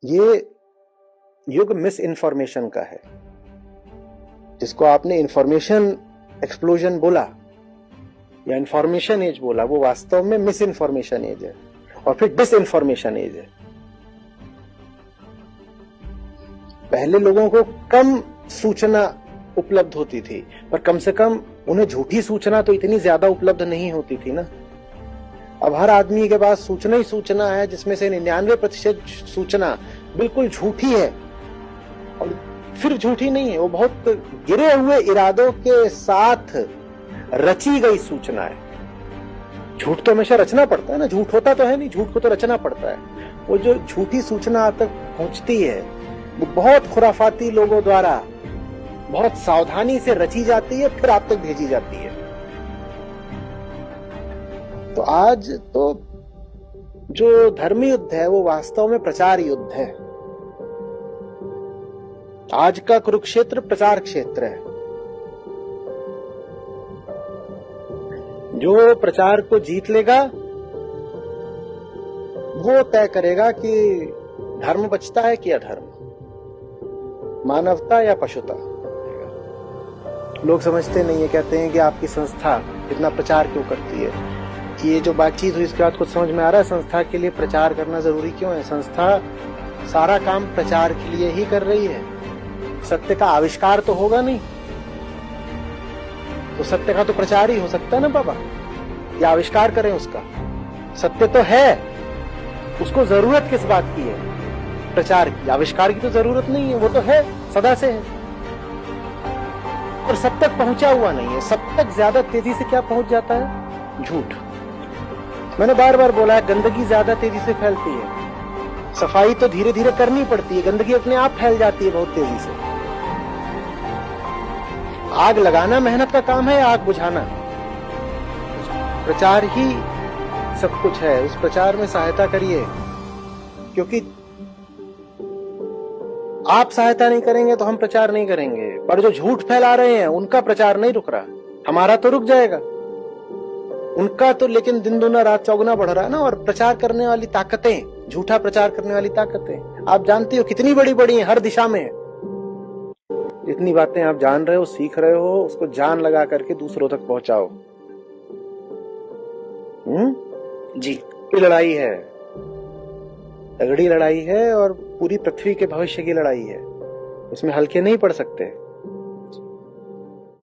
ये युग miss information का है। जिसको आपने इंफॉर्मेशन एक्सप्लोजन बोला या इंफॉर्मेशन एज बोला, वो वास्तव में मिस इन्फॉर्मेशन एज है और फिर डिस इन्फॉर्मेशन एज है। पहले लोगों को कम सूचना उपलब्ध होती थी, पर कम से कम उन्हें झूठी सूचना तो इतनी ज्यादा उपलब्ध नहीं होती थी ना। अब हर आदमी के पास सूचना ही सूचना है, जिसमें से 99% सूचना बिल्कुल झूठी है। और फिर झूठी नहीं है, वो बहुत गिरे हुए इरादों के साथ रची गई सूचना है। झूठ तो हमेशा रचना पड़ता है ना, झूठ होता तो है नहीं, झूठ को तो रचना पड़ता है। वो जो झूठी सूचना आप तक पहुंचती है, वो बहुत खुराफाती लोगों द्वारा बहुत सावधानी से रची जाती है, फिर आप तक भेजी जाती है। तो आज तो जो धर्म युद्ध है वो वास्तव में प्रचार युद्ध है। आज का कुरुक्षेत्र प्रचार क्षेत्र है। जो प्रचार को जीत लेगा वो तय करेगा कि धर्म बचता है कि अधर्म, मानवता या पशुता। लोग समझते नहीं है, कहते हैं कि आपकी संस्था इतना प्रचार क्यों करती है। ये जो बातचीत हुई इसके बाद कुछ समझ में आ रहा है, संस्था के लिए प्रचार करना जरूरी क्यों है। संस्था सारा काम प्रचार के लिए ही कर रही है। सत्य का आविष्कार तो होगा नहीं, तो सत्य का तो प्रचार ही हो सकता है ना बाबा, या आविष्कार करें उसका। सत्य तो है, उसको जरूरत किस बात की है, प्रचार की। आविष्कार की तो जरूरत नहीं है, वो तो है, सदा से है और सब तक पहुंचा हुआ नहीं है। सब तक ज्यादा तेजी से क्या पहुंच जाता है, झूठ। मैंने बार बार बोला है, गंदगी ज्यादा तेजी से फैलती है। सफाई तो धीरे धीरे करनी पड़ती है, गंदगी अपने आप फैल जाती है बहुत तेजी से। आग लगाना मेहनत का काम है, आग बुझाना प्रचार ही सब कुछ है। उस प्रचार में सहायता करिए, क्योंकि आप सहायता नहीं करेंगे तो हम प्रचार नहीं करेंगे। पर जो झूठ फैला रहे हैं उनका प्रचार नहीं रुक रहा, हमारा तो रुक जाएगा, उनका तो लेकिन दिन दुना रात चौगुना बढ़ रहा है ना। और प्रचार करने वाली ताकतें, झूठा प्रचार करने वाली ताकतें आप जानती हो कितनी बड़ी बड़ी हैं, हर दिशा में। जितनी बातें आप जान रहे हो, सीख रहे हो, उसको जान लगा करके दूसरों तक पहुंचाओ। जी, ये लड़ाई है, तगड़ी लड़ाई है और पूरी पृथ्वी के भविष्य की लड़ाई है। इसमें हल्के नहीं पड़ सकते।